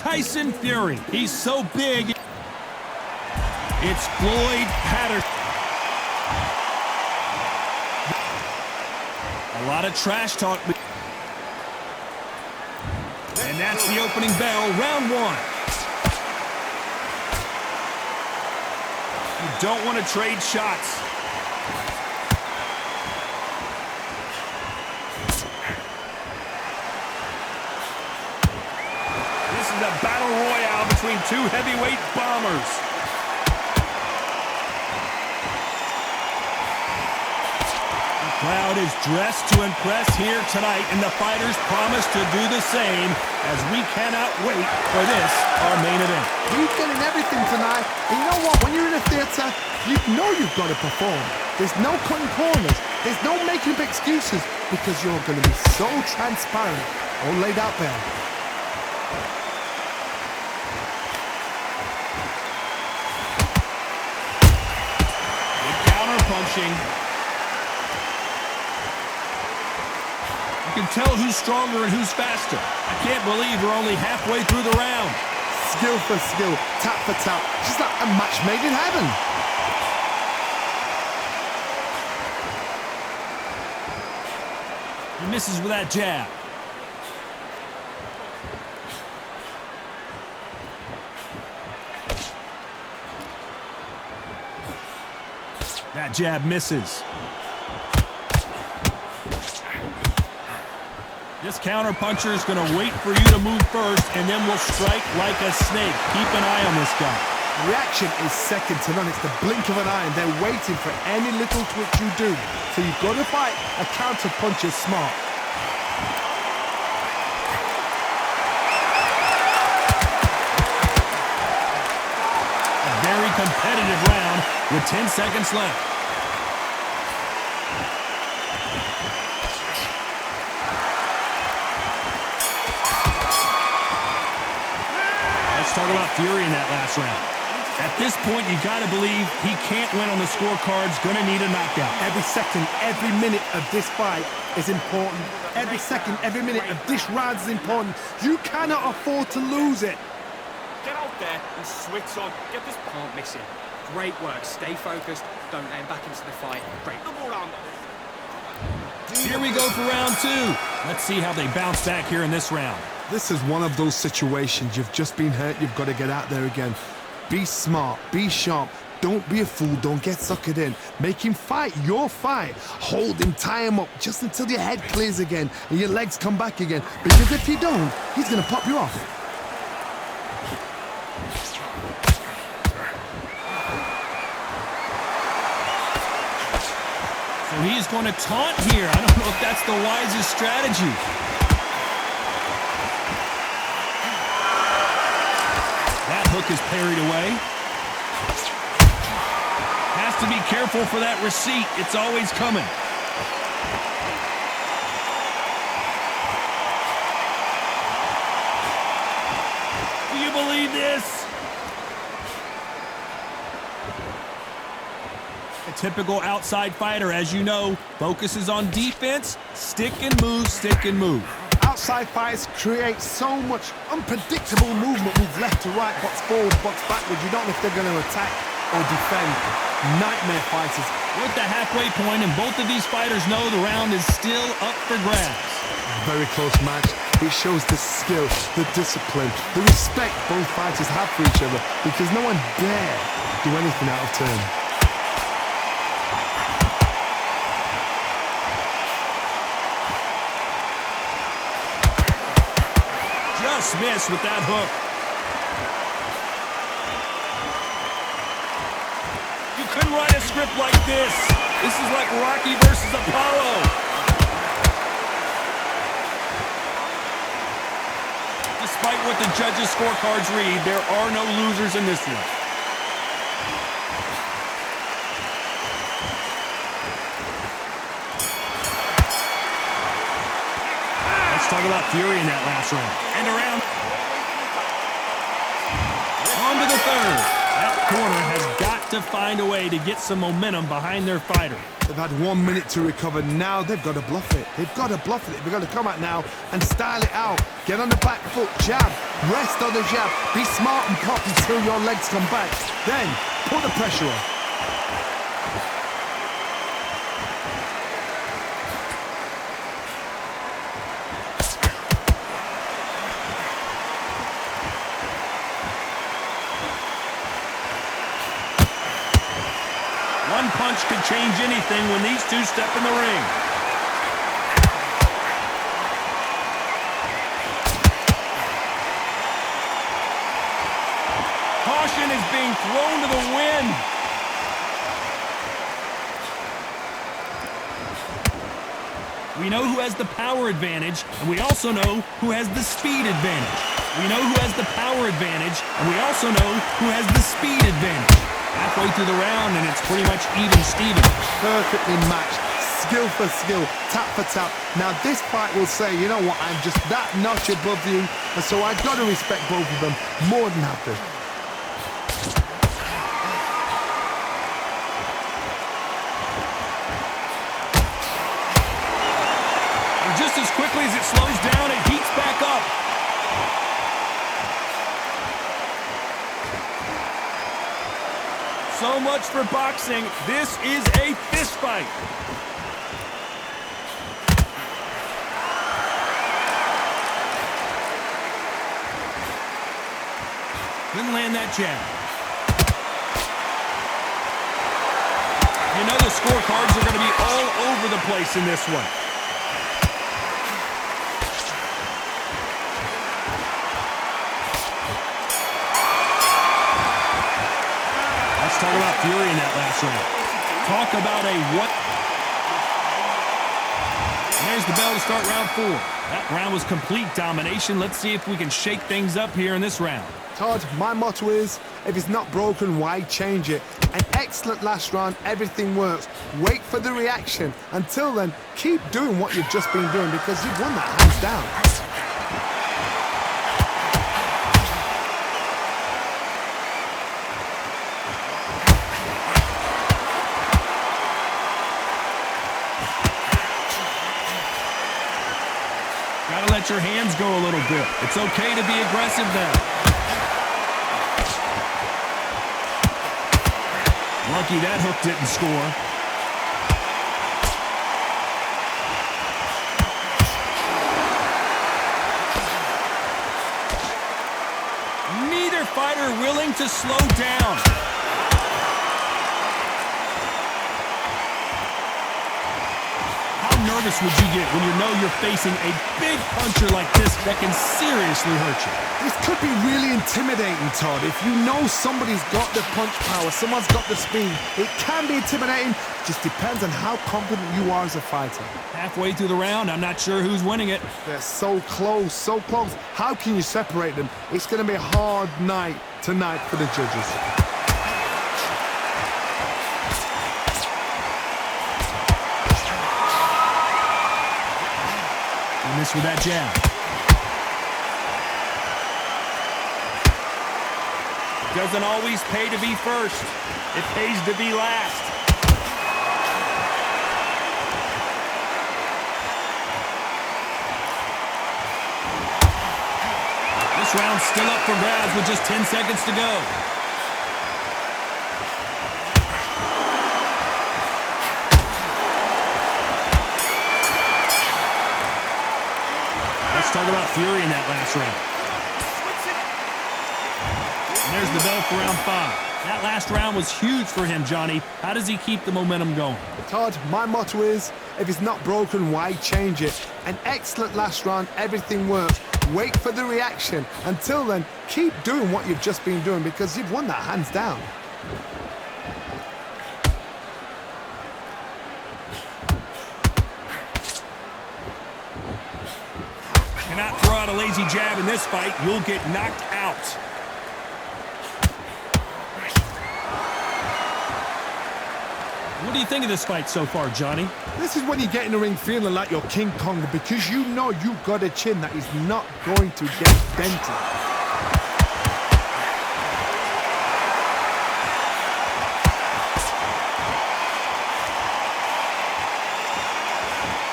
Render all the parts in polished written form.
Tyson Fury. He's so big. It's Ffloyd Patterson. A lot of trash talk. And that's the opening bell, round one. You don't want to trade shots. This is a battle royale between two heavyweight bombers. The crowd is dressed to impress here tonight, and the fighters promise to do the same, as we cannot wait for this, our main event. He's getting everything tonight. And you know what? When you're in a theater, you know you've got to perform. There's no cutting corners. There's no making up excuses, because you're going to be so transparent, all laid out there. Good counter punching. You can tell who's stronger and who's faster. I can't believe we're only halfway through the round. Skill for skill, tap for tap, just like a match made in heaven. He misses with that jab. That jab misses. This counter-puncher is going to wait for you to move first, and then will strike like a snake. Keep an eye on this guy. Reaction is second to none. It's the blink of an eye, and they're waiting for any little twitch you do. So you've got to fight a counter-puncher smart. A very competitive round with 10 seconds left. Talk about Fury in that last round. At this point, you got to believe he can't win on the scorecards. Going to need a knockout. Every second, every minute of this fight is important. Every second, every minute of this round is important. You cannot afford to lose it. Get out there and switch on. Get this part missing. Great work. Stay focused. Don't let him back into the fight. Great. Here we go for round two. Let's see how they bounce back here in this round. This is one of those situations. You've just been hurt. You've got to get out there again. Be smart. Be sharp. Don't be a fool. Don't get suckered in. Make him fight your fight. Hold him. Tie him up just until your head clears again and your legs come back again. Because if you don't, he's going to pop you off. So he's going to taunt here. I don't know if that's the wisest strategy. That hook is parried away. Has to be careful for that receipt. It's always coming. Do you believe this? A typical outside fighter, as you know, focuses on defense, stick and move, stick and move. Outside fighters create so much unpredictable movement, move left to right, box forward, box backwards. You don't know if they're going to attack or defend. Nightmare fighters. We're at the halfway point, and both of these fighters know the round is still up for grabs. Very close match. It shows the skill, the discipline, the respect both fighters have for each other, because no one dare do anything out of turn. Just missed with that hook. You couldn't write a script like this. This is like Rocky versus Apollo. Despite what the judges' scorecards read, there are no losers in this one. Let's talk about Fury in that last round. And around. On to the third. That corner has got to to find a way to get some momentum behind their fighter. They've had 1 minute to recover. Now they've got to bluff it. They've got to bluff it. They've got to come out now and style it out. Get on the back foot, jab, rest on the jab. Be smart and pop until your legs come back. Then put the pressure on. One punch could change anything when these two step in the ring. Caution is being thrown to the wind. We know who has the power advantage, and we also know who has the speed advantage. We know who has the power advantage, and we also know who has the speed advantage. Halfway through the round, and it's pretty much even Steven. Perfectly matched, skill for skill, tap for tap. Now this fight will say, you know what, I'm just that notch above you, and so I've got to respect both of them more than happy. And just as quickly as it slows down, it heats back up. So much for boxing. This is a fist fight. Couldn't land that jab. You know the scorecards are going to be all over the place in this one. Let's talk about fury in that last round. Talk about a what? And there's the bell to start round 4. That round was complete domination. Let's see if we can shake things up here in this round. Todd, my motto is, if it's not broken, why change it? An excellent last round, everything works. Wait for the reaction. Until then, keep doing what you've just been doing because you've won that hands down. Gotta let your hands go a little bit. It's okay to be aggressive now. Lucky that hook didn't score. Neither fighter willing to slow down. How nervous would you get when you know you're facing a big puncher like this that can seriously hurt you? This could be really intimidating, Todd. If you know somebody's got the punch power, someone's got the speed, it can be intimidating. Just depends on how confident you are as a fighter. Halfway through the round, I'm not sure who's winning it. They're so close, so close. How can you separate them? It's going to be a hard night tonight for the judges. And this with that jab. Doesn't always pay to be first. It pays to be last. This round's still up for grabs with just 10 seconds to go. Let's talk about fury in that last round. And there's the bell for round 5. That last round was huge for him, Johnny. How does he keep the momentum going? Todd, my motto is, if it's not broken, why change it? An excellent last round, everything works. Wait for the reaction. Until then, keep doing what you've just been doing because you've won that hands down. Cannot throw out a lazy jab in this fight. You'll get knocked out. What do you think of this fight so far, Johnny? This is when you get in the ring feeling like you're King Kong because you know you've got a chin that is not going to get dented.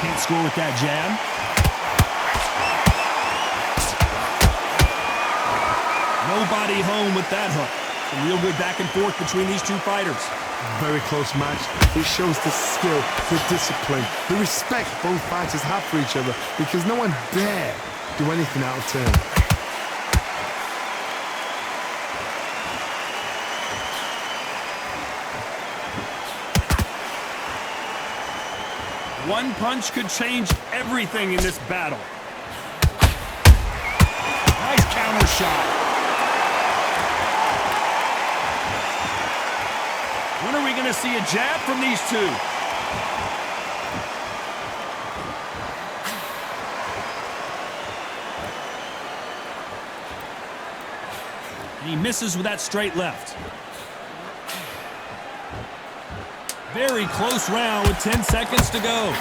Can't score with that jab. Nobody home with that hook. Some real good back and forth between these two fighters. Very close match. It shows the skill, the discipline, the respect both fighters have for each other, because no one dare do anything out of turn. One punch could change everything in this battle. Nice counter shot. When are we going to see a jab from these two? And he misses with that straight left. Very close round with 10 seconds to go.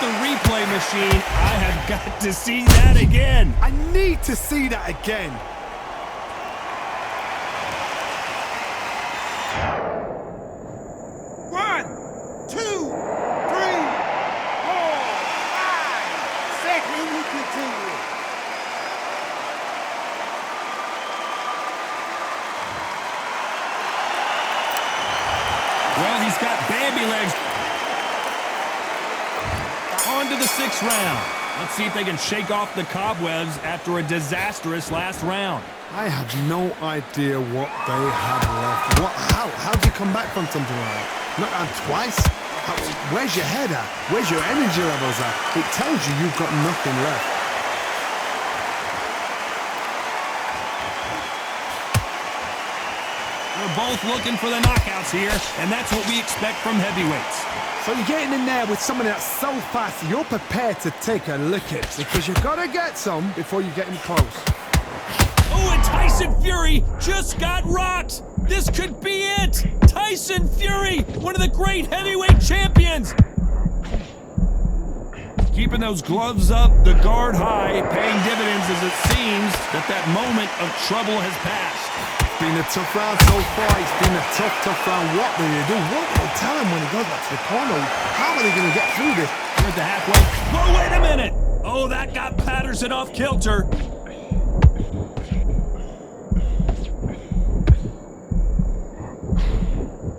The replay machine. I have got to see that again. I need to see that again. One, two, three, four, five, six, and we continue. Well, he's got Bambi legs. On to the 6th round. Let's see if they can shake off the cobwebs after a disastrous last round. I have no idea what they have left. How do you come back from something like that? Knocked out twice? Where's your head at? Where's your energy levels at? It tells you you've got nothing left. We're both looking for the knockouts here, and that's what we expect from heavyweights. So you're getting in there with somebody that's so fast, you're prepared to take a licking, because you've got to get some before you get in close. Oh, and Tyson Fury just got rocked. This could be it. Tyson Fury, one of the great heavyweight champions. Keeping those gloves up, the guard high, paying dividends as it seems that moment of trouble has passed. It's been a tough round so far. It's been a tough round. What will you do? What will they tell him when he goes back to the corner? How are they going to get through this? We're at the halfway. Whoa, wait a minute. Oh, that got Patterson off kilter.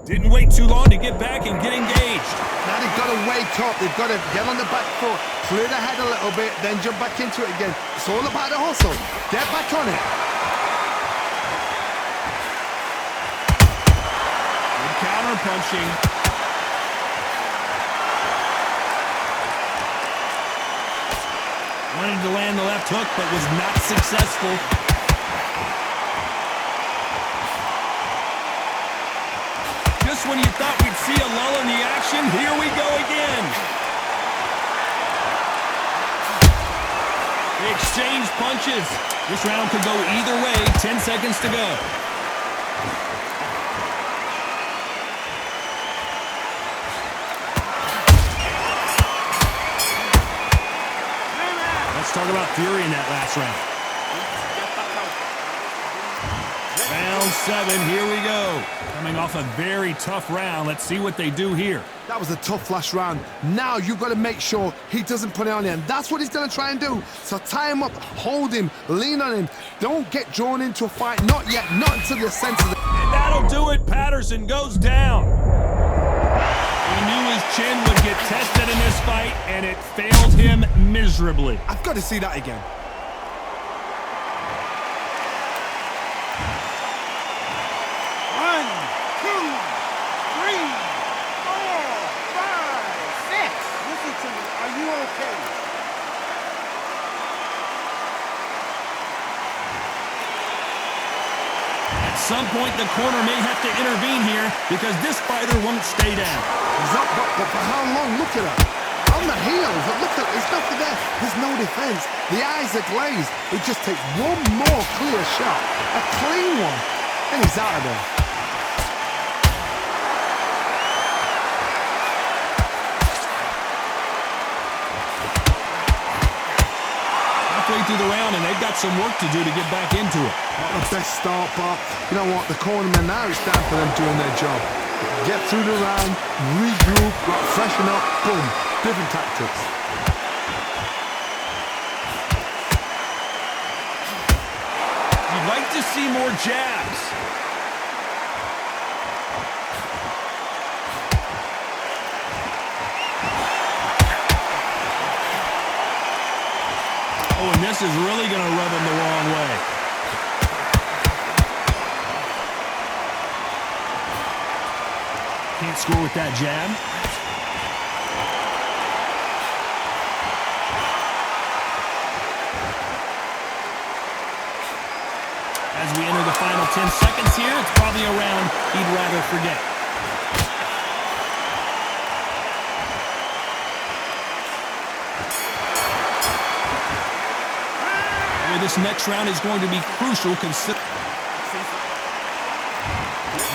Didn't wait too long to get back and get engaged. Now they've got to wake up. They've got to get on the back foot, clear the head a little bit, then jump back into it again. It's all about the hustle. Get back on it. Counter punching. Wanted to land the left hook, but was not successful. Just when you thought we'd see a lull in the action, here we go again. They exchange punches. This round could go either way. 10 seconds to go. Talk about Fury in that last round. Round 7, here we go. Coming off a very tough round. Let's see what they do here. That was a tough last round. Now you've got to make sure he doesn't put it on him. That's what he's going to try and do. So tie him up, hold him, lean on him. Don't get drawn into a fight. Not yet. Not until you're sensitive. And that'll do it. Patterson goes down. He knew his chin would get tested in this fight, and it failed him miserably. I've got to see that again. One, two, three, four, five, six. Listen to me. Are you okay? At some point, the corner may have to intervene here because this fighter won't stay down. He's up, but for how long? Look at that. On the heels. Look at, there's nothing there. There's no defense. The eyes are glazed. It just takes one more clear shot. A clean one. And he's out of there. Halfway through the round, and they've got got some work to do to get back into it. Not the best start, but you know what? The cornermen now, it's down for them doing their job. Get through the round, regroup, freshen up, boom. Different tactics. You'd like to see more jabs. Oh, and this is really going to rub him the wrong way. Can't score with that jab. As we enter the final 10 seconds here, it's probably a round he'd rather forget. This next round is going to be crucial. And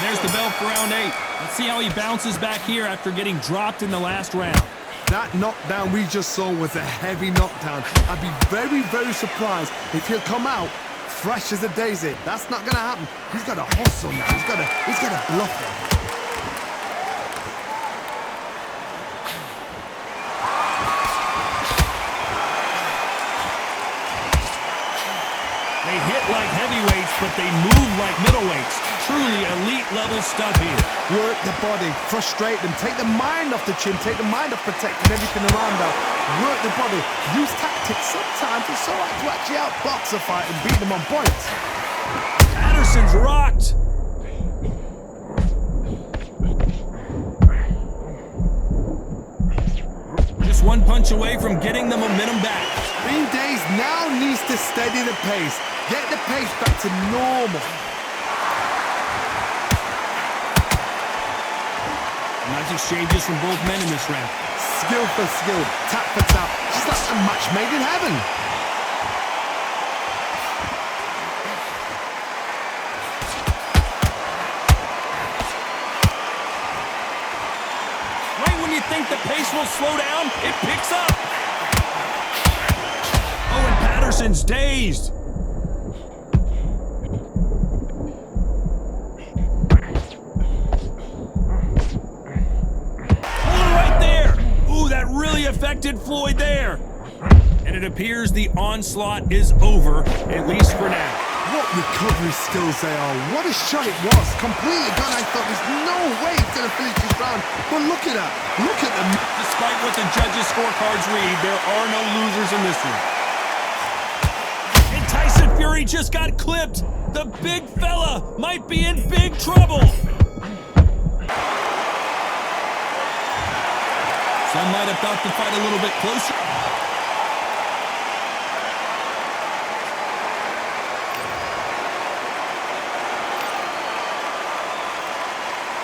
there's the bell for round 8. Let's see how he bounces back here after getting dropped in the last round. That knockdown we just saw was a heavy knockdown. I'd be very, very surprised if he'll come out fresh as a daisy. That's not going to happen. He's got to hustle now. He's got to bluff it. They hit like heavyweights, but they move like middleweights. Truly elite level stuff here. Work the body, frustrate them, take the mind off the chin, take the mind off protecting everything around them. Work the body, use tactics. Sometimes it's so hard to actually outbox a fight and beat them on points. Patterson's rocked. Just one punch away from getting the momentum back. Green Days now needs to steady the pace. Get the pace back to normal. Nice exchanges from both men in this round. Skill for skill, tap for tap. Just like a match made in heaven. Right when you think the pace will slow down, it picks up. Oh, and Patterson's dazed. Affected Ffloyd there. And it appears the onslaught is over, at least for now. What recovery skills they are. What a shot it was. Completely gone. I thought there's no way he's going to finish this round. But look at that. Look at them. Despite what the judges' scorecards read, there are no losers in this one. And Tyson Fury just got clipped. The big fella might be in big trouble. Some might have thought the fight a little bit closer.